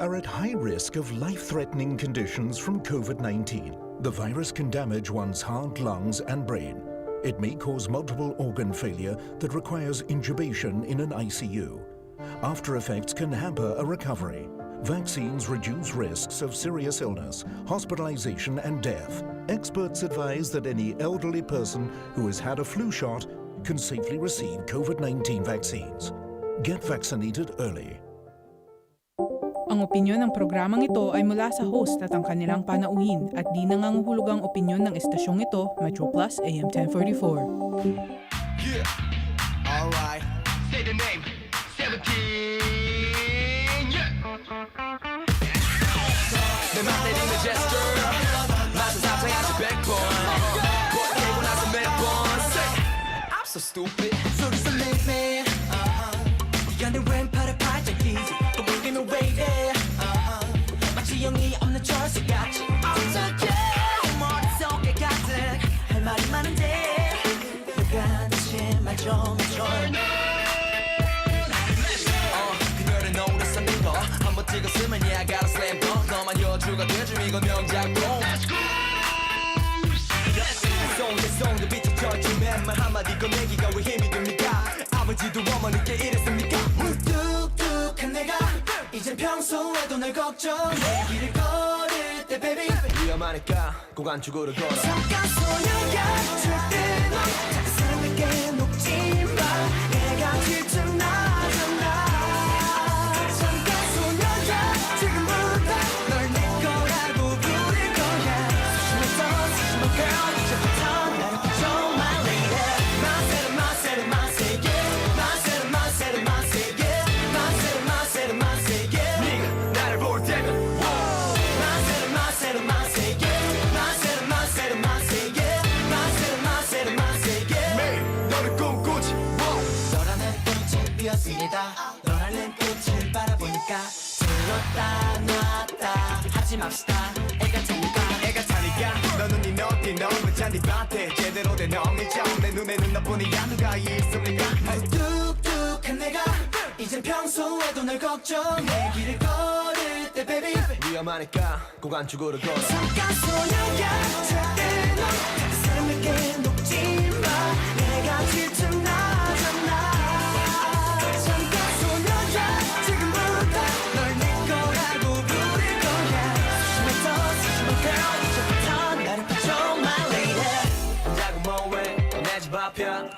are at high risk of life-threatening conditions from COVID-19. The virus can damage one's heart, lungs, and brain. It may cause multiple organ failure that requires intubation in an ICU. After effects can hamper a recovery. Vaccines reduce risks of serious illness, hospitalization, and death. Experts advise that any elderly person who has had a flu shot can safely receive COVID-19 vaccines. Get vaccinated early. Ang opinyon ng programang ito ay mula sa host at ang kanilang panauhin at di nanganguhulog ang opinyon ng estasyong ito, Metro Plus AM 1044. Yeah, alright. Say the name, 17. Yeah. 내 맘 내리는 gesture, 맞은 사탕 아주 100번. 보태고 나서 매번 say, I'm so stupid. 소리서 make me. 내 왼팔에 팔짱 끼지 또 물리면 왜 이래 마치 영이 없는 철수같이 어떡해 머릿속에 가득 할 말이 많은데 누가 대체 말 좀 해줘 그녀를 노렸었는 거 한번 찍었으면 yeah I got a slam dunk 너만 여주가 돼줘 이건 명작품 송대 빛이 젖힌 말 한마디 꺼내기가 왜 힘이 듭니까 아버지도 어머니께 이랬습니까 무뚝뚝한 내가 이젠 평소에도 널 걱정해 길을 걸을 때 baby 위험하니까 꼭 안쪽으로 걸어 잠깐 소녀야 절대 넌 다른 사람에게 녹지 마 내가 질투나잖아 잠깐 소녀야 지금부터 널 내 거라고 부를 거야 소심했던 소심한 girl 이제부터 나를 봐줘 my lady 너라는 꽃을 바라보니까 들었다 놨다 하지 맙시다 애가 차니까 너는 이 너띠 너무 잔디밭에 제대로 된 놈이죠 내 눈에는 너뿐이야 누가 있습니까 뚝뚝한 내가 이젠 평소에도 널 걱정해 길을 걸을 때 baby 위험하니까 꼭 안쪽으로 걸어 잠깐 소녀야 절대 넌 다른 사람에게 녹지 마 내가 질투나잖아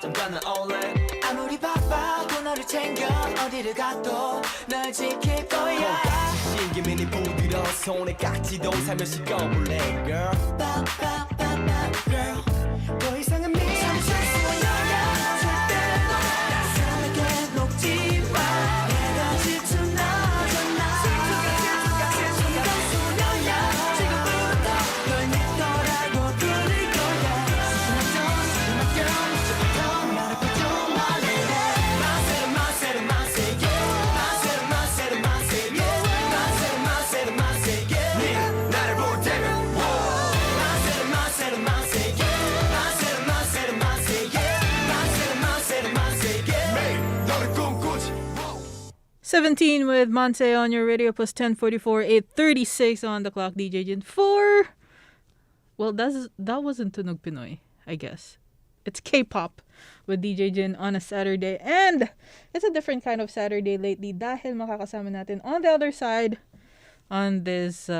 잠깐 나 올래 아무리 바빠도 너를 챙겨 어디를 가도 널 지킬 거야 꽃같이 신기면 이 부드러운 손에 깍지도 살며시 꺼볼래 girl girl 더 이상은 미친 소녀야 절대 너 다른 사람에게 녹지 마 내가 질투나잖아 잠깐 소녀야 지금부터 널 내 거라고 부를 거야 소심한 girl "17" with Monse on your radio plus 1044, 8:36 on the clock. DJ Jin 4. Well, that wasn't Tunog Pinoy, I guess. It's K-pop with DJ Jin on a Saturday. And it's a different kind of Saturday lately dahil makakasama natin on the other side on this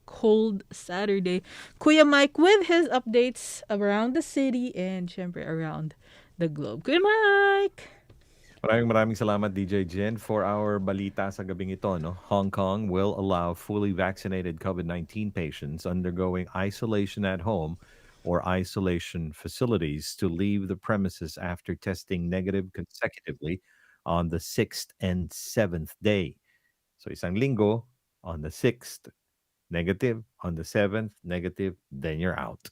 cold Saturday, Kuya Mike with his updates around the city and syempre around the globe. Kuya Mike! Maraming salamat, DJ Jen, for our balita sa gabing ito. No? Hong Kong will allow fully vaccinated COVID-19 patients undergoing isolation at home or isolation facilities to leave the premises after testing negative consecutively on the 6th and 7th day. So isang linggo on the 6th, negative, on the 7th, negative, then you're out.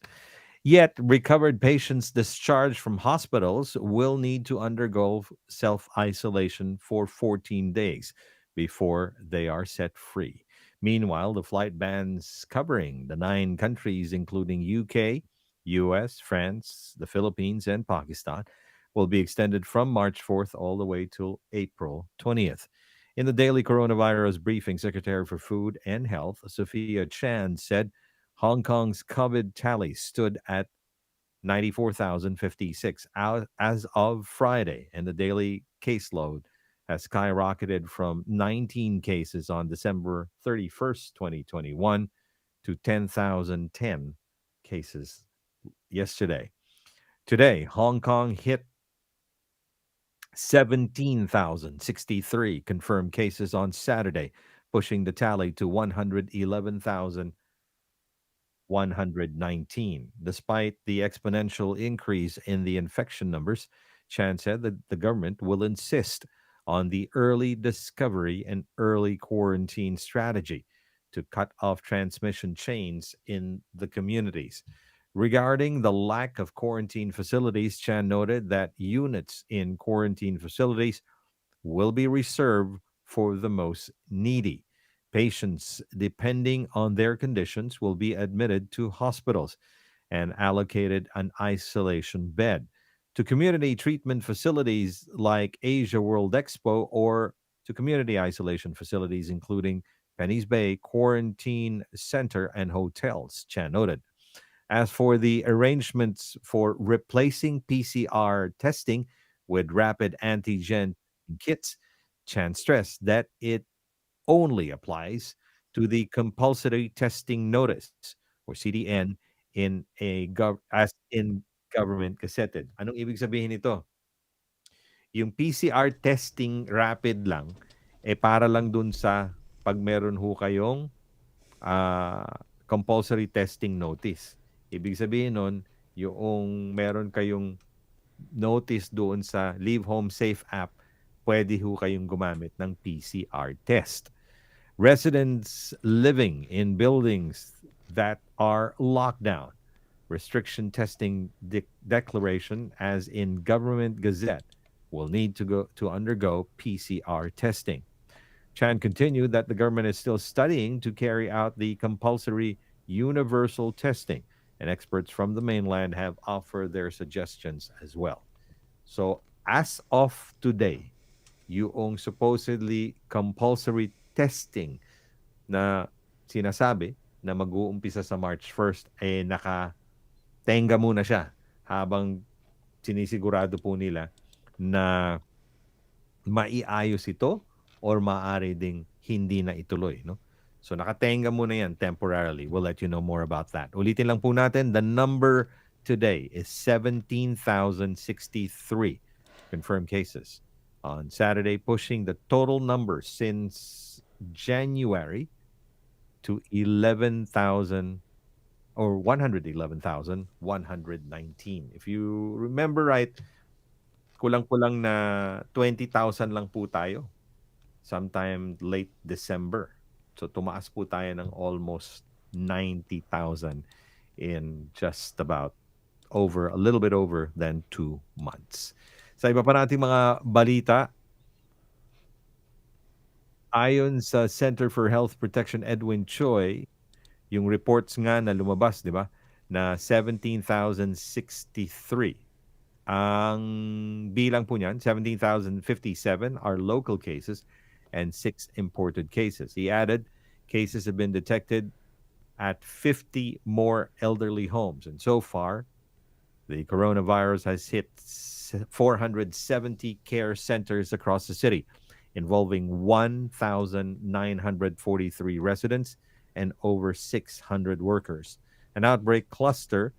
Yet, recovered patients discharged from hospitals will need to undergo self-isolation for 14 days before they are set free. Meanwhile, the flight bans covering the 9 countries, including UK, US, France, the Philippines, and Pakistan, will be extended from March 4th all the way till April 20th. In the daily coronavirus briefing, Secretary for Food and Health, Sophia Chan, said Hong Kong's COVID tally stood at 94,056 as of Friday, and the daily caseload has skyrocketed from 19 cases on December 31st, 2021 to 10,010 cases yesterday. Today, Hong Kong hit 17,063 confirmed cases on Saturday, pushing the tally to 111,119. Despite the exponential increase in the infection numbers, Chan said that the government will insist on the early discovery and early quarantine strategy to cut off transmission chains in the communities. Regarding the lack of quarantine facilities, Chan noted that units in quarantine facilities will be reserved for the most needy. Patients, depending on their conditions, will be admitted to hospitals and allocated an isolation bed. To community treatment facilities like Asia World Expo or to community isolation facilities, including Penny's Bay Quarantine Center and hotels, Chan noted. As for the arrangements for replacing PCR testing with rapid antigen kits, Chan stressed that it only applies to the compulsory testing notice or CDN as in government gazetted. Anong ibig sabihin nito? Yung PCR testing rapid lang para lang dun sa pag meron ho kayong compulsory testing notice. Ibig sabihin nun, yung meron kayong notice doon sa Leave Home Safe app, pwede ho kayong gumamit ng PCR test. Residents living in buildings that are locked down, restriction testing declaration as in government gazette will need to undergo PCR testing. Chan continued that the government is still studying to carry out the compulsory universal testing, and experts from the mainland have offered their suggestions as well. So, as of today, yung supposedly compulsory testing na sinasabi na mag-uumpisa sa March 1st, nakatenga muna siya habang sinisigurado po nila na maiayos ito or maaari ding hindi na ituloy, no? So nakatenga muna yan temporarily. We'll let you know more about that. Ulitin lang po natin, the number today is 17,063 confirmed cases on Saturday, pushing the total number since January to 11,000 or 111,119. If you remember right, kulang-kulang na 20,000 lang po tayo sometime late December. So tumaas po tayo ng almost 90,000 in just about a little bit over than 2 months. Sa iba pa nating mga balita, ayon sa Center for Health Protection Edwin Choi, yung reports nga na lumabas, di ba, na 17,063. Ang bilang po niyan, 17,057 are local cases and 6 imported cases. He added, cases have been detected at 50 more elderly homes. And so far, the coronavirus has hit 470 care centers across the city, involving 1,943 residents and over 600 workers. An outbreak cluster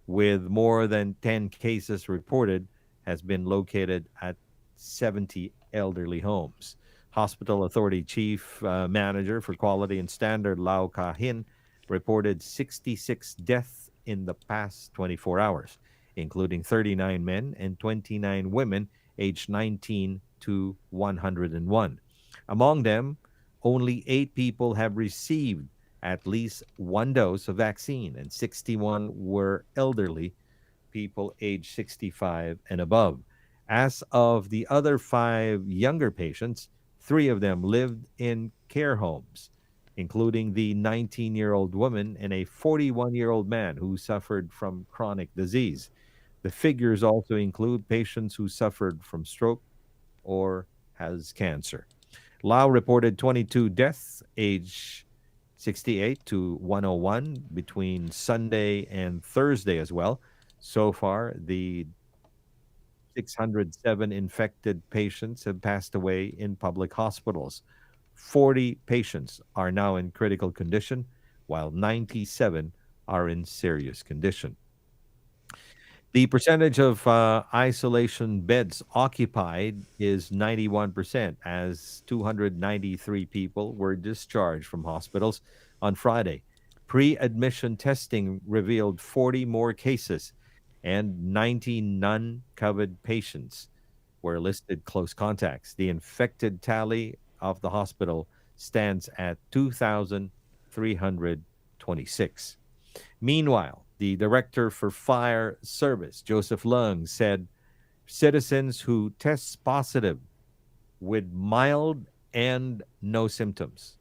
with more than 10 cases reported has been located at 70 elderly homes. Hospital Authority Chief Manager for Quality and Standard Lau Ka-hin reported 66 deaths in the past 24 hours, including 39 men and 29 women aged 19 to 101. Among them, only 8 people have received at least one dose of vaccine, and 61 were elderly people aged 65 and above. As of the other 5 younger patients, 3 of them lived in care homes, including the 19-year-old woman and a 41-year-old man who suffered from chronic disease. The figures also include patients who suffered from stroke or has cancer. Lao reported 22 deaths, age 68 to 101 between Sunday and Thursday as well. So far, the 607 infected patients have passed away in public hospitals. 40 patients are now in critical condition, while 97 are in serious condition. The percentage of isolation beds occupied is 91%, as 293 people were discharged from hospitals on Friday. Pre admission testing revealed 40 more cases, and 90 non COVID patients were listed close contacts. The infected tally of the hospital stands at 2,326. Meanwhile, the director for fire service, Joseph Lung, said citizens who test positive with mild and no symptoms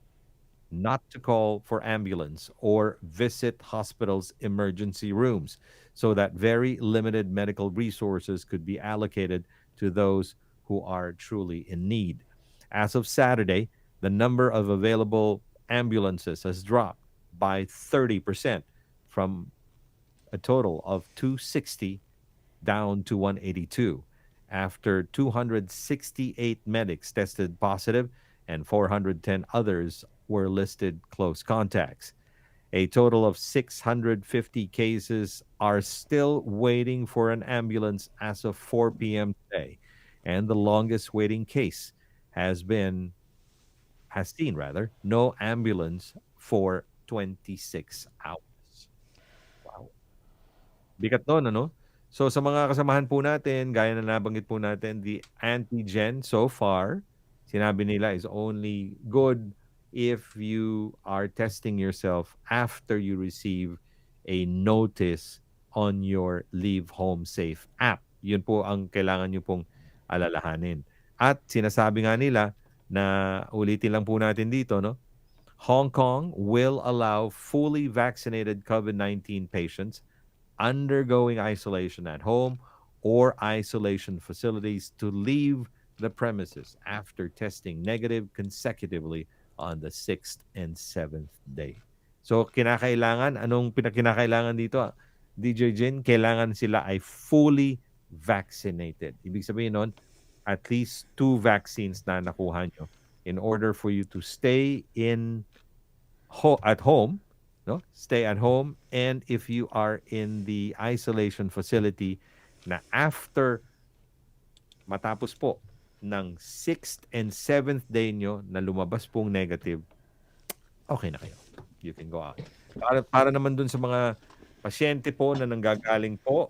not to call for ambulance or visit hospitals' emergency rooms, so that very limited medical resources could be allocated to those who are truly in need. As of Saturday, the number of available ambulances has dropped by 30% from a total of 260 down to 182 after 268 medics tested positive and 410 others were listed close contacts. A total of 650 cases are still waiting for an ambulance as of 4 p.m. today, and the longest waiting case has been has seen rather no ambulance for 26 hours. Wow. Bigat nun, ano? So sa mga kasamahan po natin, gaya na nabanggit po natin, the antigen so far, sinabi nila is only good if you are testing yourself after you receive a notice on your Leave Home Safe app. Yun po ang kailangan nyo pong alalahanin. At sinasabi nga nila na ulitin lang po natin dito, no? Hong Kong will allow fully vaccinated COVID-19 patients undergoing isolation at home or isolation facilities to leave the premises after testing negative consecutively on the 6th and 7th day. So, kinakailangan, anong pinakinakailangan dito? DJ Jin, kailangan sila ay fully vaccinated. Ibig sabihin nun, at least 2 vaccines na nakuha nyo in order for you to stay at home, no? Stay at home, and if you are in the isolation facility na after matapos po ng 6th and 7th day nyo na lumabas pong negative, okay na kayo. You can go out. Para naman dun sa mga pasyente po na nanggagaling po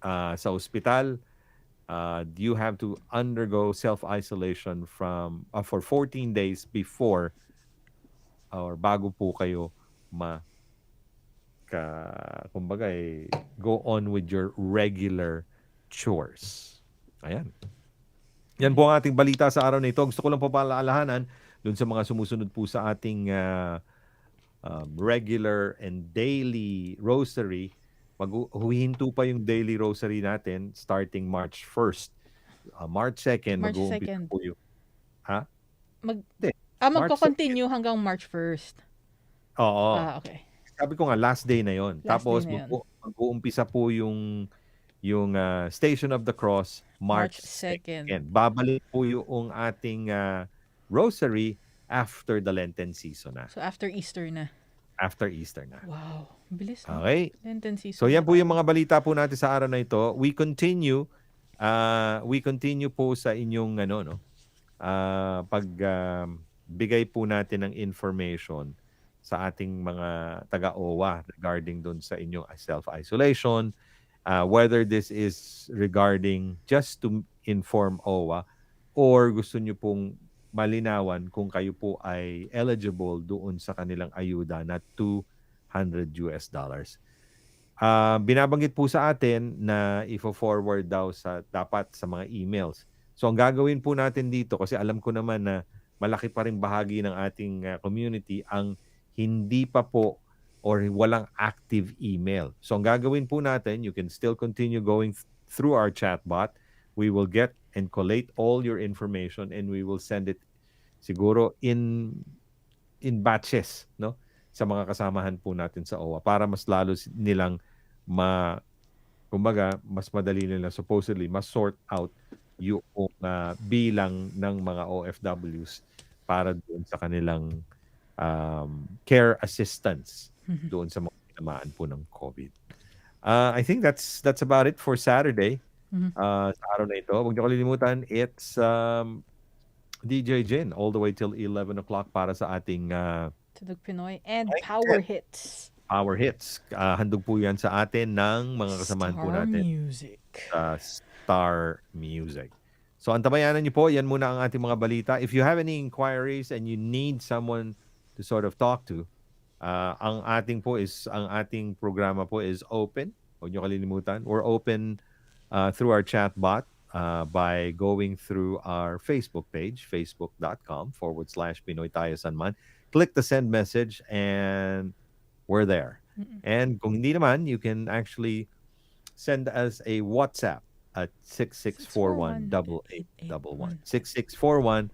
sa ospital, you have to undergo self-isolation for 14 days before or bago po kayo kumbaga go on with your regular chores. Ayan. Yan po ang ating balita sa araw na ito. Gusto ko lang po paalalahanan dun sa mga sumusunod po sa ating regular and daily rosary. Huhinto pa yung daily rosary natin starting March 1st. March 2nd, March mag-uumpisa 2nd. po yung... Ha? Mag Hindi. March magko-continue hanggang March 1st. Oo. Okay. Sabi ko nga, last day na yon. Last Tapos, day na yun. mag-uumpisa po yung Station of the Cross, March March 2nd. 2nd. Babalik po yung ating rosary after the Lenten season na. So, after Easter na. After Easter na. Wow. Bilis, no? Okay? Lenten season. So, yan na po yung tayo. mga balita po natin sa araw na ito. We continue po sa inyong bigay po natin ng information sa ating mga taga-OWA regarding dun sa inyong self-isolation, whether this is regarding just to inform OWA or gusto nyo pong malinawan kung kayo po ay eligible doon sa kanilang ayuda na $200. Binabanggit po sa atin na ifo-forward daw dapat sa mga emails. So ang gagawin po natin dito, kasi alam ko naman na malaki pa ring bahagi ng ating community ang hindi pa po or walang active email. So ang gagawin po natin, you can still continue going through our chatbot. We will get and collate all your information and we will send it siguro in batches, no? Sa mga kasamahan po natin sa OWA para mas lalo nilang kumbaga, mas madali nila supposedly mas sort out yung bilang ng mga OFWs para doon sa kanilang care assistance doon sa mga tinamaan po ng COVID. I think that's about it for Saturday. Sa araw na ito. Huwag niyo kalilimutan, it's DJ Jin all the way till 11 o'clock para sa ating Tunog Pinoy and Mic Power check. Hits. Power Hits. Handog po yan sa atin ng mga kasamahan po Star natin Music. sa Star Music. So antabayanan niyo po, yan muna ang ating mga balita. If you have any inquiries and you need someone to sort of talk to, ang ating programa po is open. Huwag niyo kalilimutan. We're open through our chat bot by going through our Facebook page, facebook.com/Pinoy Tayo Sanman. Click the send message and we're there. And kung hindi naman, you can actually send us a WhatsApp at 6641-8811. 6641-8811.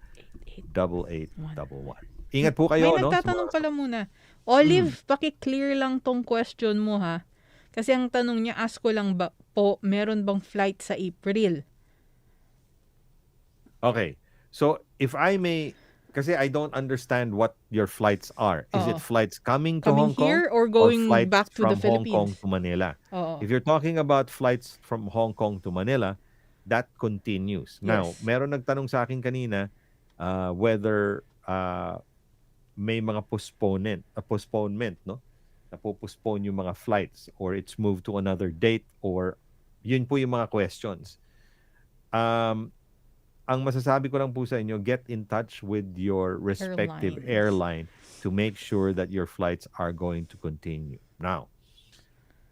Ingat po May kayo, no? nagtatanong pala muna. Olive, paki-clear lang tong question mo ha. Kasi ang tanong niya, ask ko lang ba po, meron bang flight sa April? Okay. So, if I may, kasi I don't understand what your flights are. Is it flights coming to Coming Hong Kong here or going flights back to the from Hong Kong Philippines? to Manila? Oo. If you're talking about flights from Hong Kong to Manila, that continues. Now, Yes. meron nagtanong sa akin kanina whether may mga postponement, no? Napopostpone yung mga flights or it's moved to another date or yun po yung mga questions. Ang masasabi ko lang po sa inyo, get in touch with your respective airline to make sure that your flights are going to continue. Now,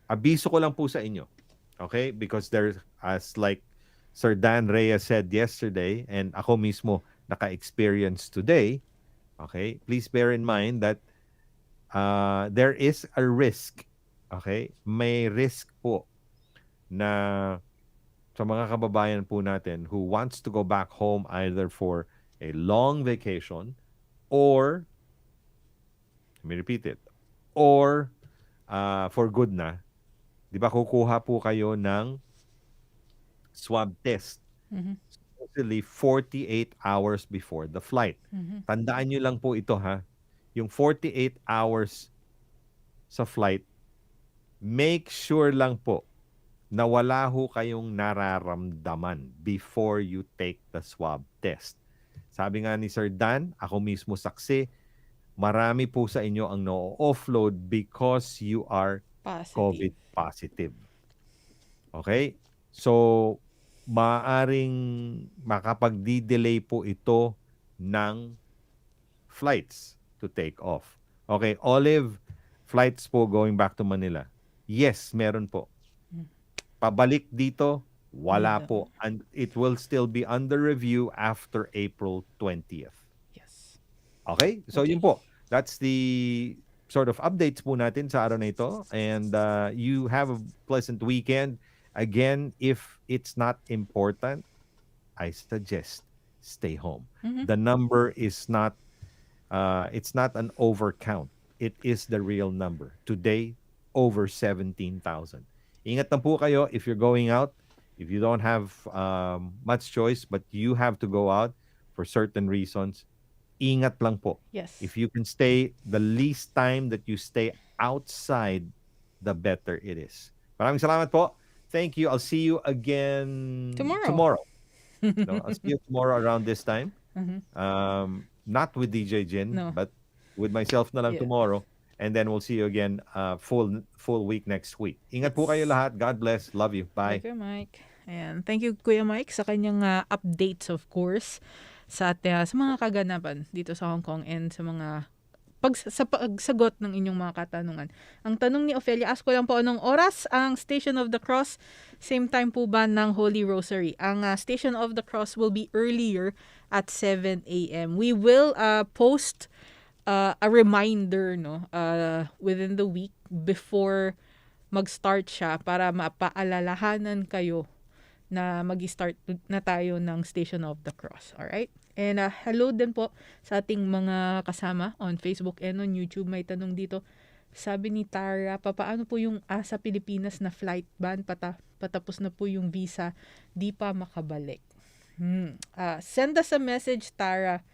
abiso ko lang po sa inyo, okay? Because there's, as like Sir Dan Reyes said yesterday, and ako mismo naka-experience today, okay? Please bear in mind that there is a risk, okay? May risk po na sa mga kababayan po natin who wants to go back home either for a long vacation or, let me repeat it, or for good na, di ba kukuha po kayo ng swab test supposedly 48 hours before the flight. Tandaan nyo lang po ito ha, yung 48 hours sa flight, make sure lang po na wala ho kayong nararamdaman before you take the swab test. Sabi nga ni Sir Dan, ako mismo saksi, marami po sa inyo ang no-offload because you are COVID positive. Okay? So, maaring makapagdi-delay po ito ng flights to take off. Okay, Olive, flights po going back to Manila. Yes, meron po. Pabalik dito, wala po. And it will still be under review after April 20th. Yes. Okay? So yun po. That's the sort of updates po natin sa araw na ito. And you have a pleasant weekend. Again, if it's not important, I suggest stay home. The number is not, it's not an overcount. It is the real number. Today, over 17,000. Ingat na po kayo if you're going out. If you don't have much choice but you have to go out for certain reasons, ingat lang po. Yes. If you can stay the least time that you stay outside, the better it is. Maraming salamat po. Thank you. I'll see you again tomorrow. No, I'll see you tomorrow around this time. Not with DJ Jin, but with myself na lang tomorrow. And then we'll see you again full week next week. Ingat po kayo lahat. God bless. Love you. Bye. Thank you, Mike. And thank you, Kuya Mike, sa kanyang updates, of course, sa mga kaganapan dito sa Hong Kong and sa mga sa pagsagot ng inyong mga katanungan. Ang tanong ni Ophelia, ask ko lang po anong oras ang Station of the Cross? Same time po ba ng Holy Rosary? Ang Station of the Cross will be earlier at 7 a.m. We will post a reminder within the week before mag-start siya para mapaalalahanan kayo na mag-start na tayo ng Station of the Cross. Alright? And hello din po sa ating mga kasama on Facebook and on YouTube. May tanong dito. Sabi ni Tara, papaano po yung sa Pilipinas na flight ban? Patapos na po yung visa, di pa makabalik. Send us a message, Tara.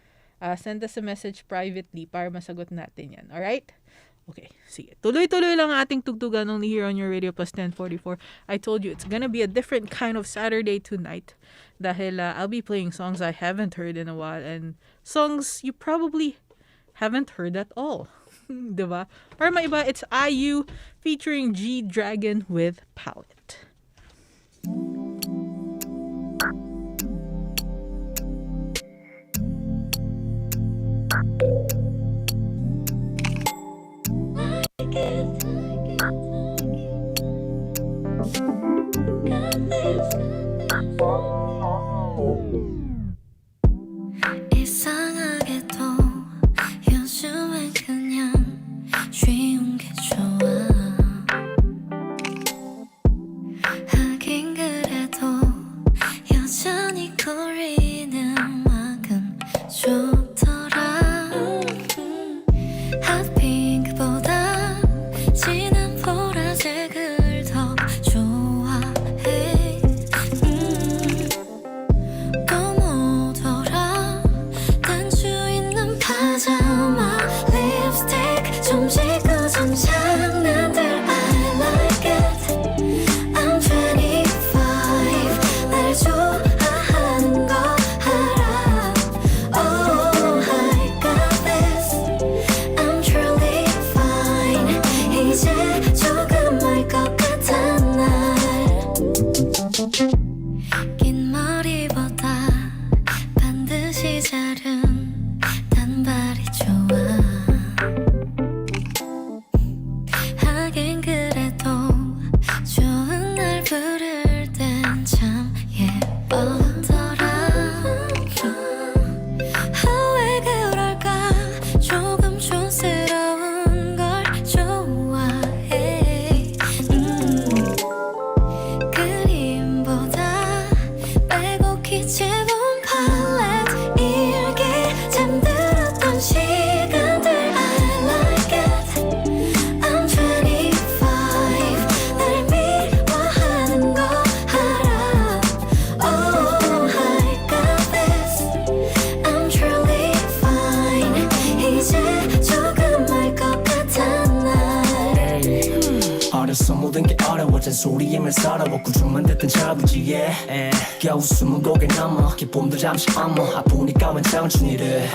Send us a message privately para masagot natin yan. Alright? Okay, sige. Tuloy-tuloy lang ang ating tugtugan only here on your Radio Plus 1044. I told you, it's gonna be a different kind of Saturday tonight. Dahil I'll be playing songs I haven't heard in a while and songs you probably haven't heard at all. Diba? Or maiba, it's IU featuring G-Dragon with Palette. 이상하게도 요즘엔 그냥 쉬운 게 좋아. 하긴 그래도 여전히 거리는 음악은 좋더라. 핫핑크보다 진한 보라색을 더 좋아해. 또 뭐더라 단추 있는 파자마 립스틱 좀 지고선 장난들 I like it. I'm 25 날 좋아하는 거 알아. Oh I got this. I'm truly fine. 이제 조금 알 것 같아 날. 긴 머리보다 반드시 자른 단발이 좋아. 하긴 그래도 좋은 날 부를 땐 참 예쁘더라. 왜 그럴까 조금 촌스러운 걸 좋아해. 그림보다 빼곡히 채운 팔레트 일기 잠들었던 시간들 I like it. I'm 25 날 미워하는 거 알아. Oh I got this. I'm truly fine. 이제 조금 알 것 같아 날. 어려서 모든 게 어려워 잔소리이며 서러워 구중만 듣던 저부지에 겨우 20곡에 넘어 기쁨도 잠시 엄어 아프니까 웬 청춘이를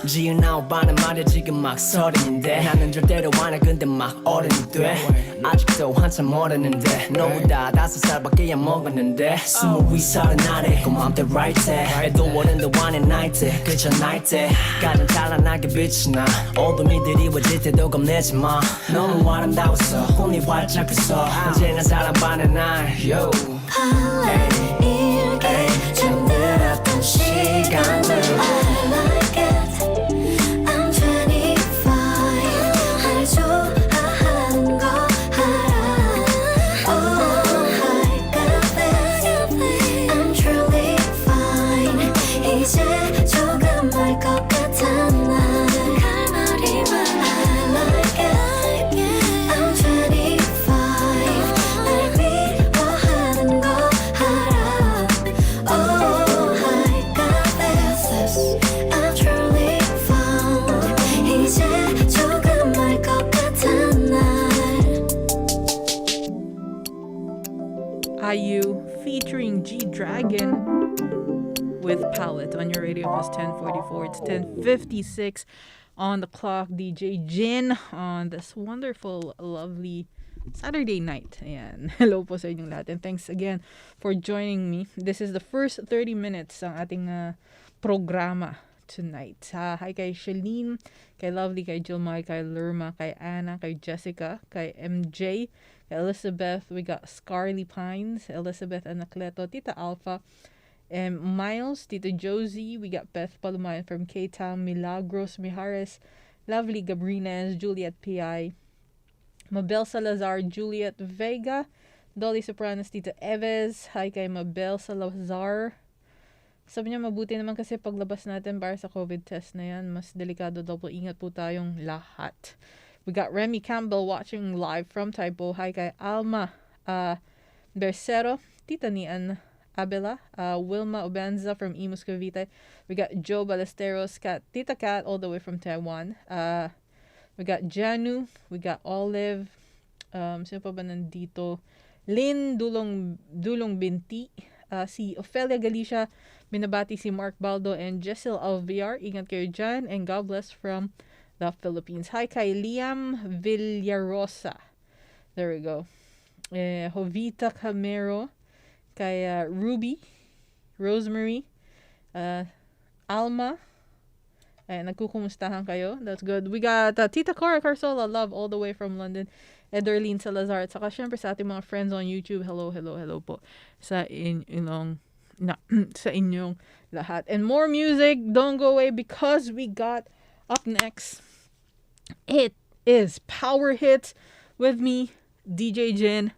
지은 아홉 반은 말야 지금 막 서른인데 나는 절대로 안해 근데 막 어른이 돼 아직도 한참 어렸는데 너보다 5살밖에 안 먹었는데 20 서른 아래 고맘때 right 때 해도 어른도 안해 night 때 그저 night 때 가장 찬란하게 빛이 나 어둠이 드리워질 때도 겁내지 마 너무 아름다웠어 혼이 활짝 폈어 언제나 사랑받는 날 yo 팔레트 일기 잠들었던 시간들 I like it. I'm 25 날 좋아하는 거 알아. Oh I got this. I'm truly fine. 이제 조금 알 것 같아 날. 칼날이만 I like it. I'm 25 날 미워하는 거 알아. Oh I got this. I'm truly fine. 이제 조금 알 것 같아 날. IU featuring G-Dragon with Palette on your Radio Plus 1044. It's 10:56 on the clock. DJ Jin on this wonderful, lovely Saturday night. Ayan. Hello po sa inyong lahat. And thanks again for joining me. This is the first 30 minutes ng ating programa tonight. Hi kay Shalene, kay Lovely, kay Jilma, kay Lerma, kay Anna, kay Jessica, kay MJ, kay Elizabeth. We got Scarly Pines, Elizabeth Anacleto, Tita Alpha, Miles, Tito Josie. We got Beth Palumayan from K-Town, Milagros Mijares, Lovely Gabrines, Juliet P.I., Mabel Salazar, Juliet Vega, Dolly Sopranos, Tita Eves. Hi kay Mabel Salazar. Sabi niya mabuti naman kasi paglabas natin para sa COVID test na yan, mas delikado daw po. Ingat po tayong lahat. We got Remy Campbell watching live from Taipo. Hi kay Alma Bercero, Tita Nian Abela, Wilma Obanza from Imus Cavite. We got Joe Ballesteros, Tita Kat all the way from Taiwan. We got Janu, we got Olive, sino pa ba nandito? Lynn Dulong Binti, si Ofelia Galicia, binabati si Mark Baldo and Jessel Alviar. Ingat kayo dyan and God bless from the Philippines. Hi kay Liam Villarosa. There we go. Jovita Camero, kay Ruby, Rosemary, Alma. Nagkukumustahan kayo. That's good. We got Tita Cora Carsola, love all the way from London. Ederlene Salazar. At saka syempre sa ating mga friends on YouTube. Hello po. Sa sa inyong lahat. And more music. Don't go away because we got up next. It is Power Hits with me, DJ Jin,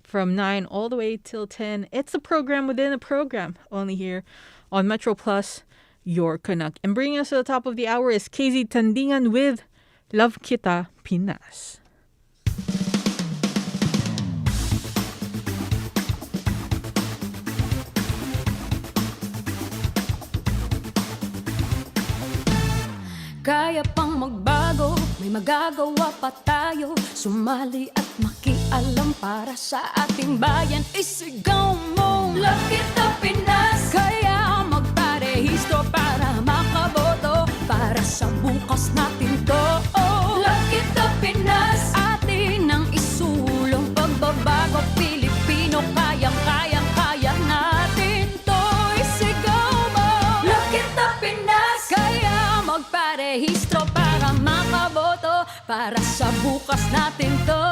from 9 all the way till 10. It's a program within a program. Only here on Metro Plus, your Canuck. And bringing us to the top of the hour is KZ Tandingan with Love Kita Pinas. Kaya pang magbago, may magagawa pa tayo. Sumali at makialam para sa ating bayan. Isigaw mo, Love Kita Pinas. Kaya magparehistro para makaboto para sa bukas natin to. Love Kita Pinas. Atin ang isulong pagbabago Pilipino. Kaya natin to. Isigaw mo, Love Kita Pinas. Kaya magparehistro para makaboto para sa bukas natin to.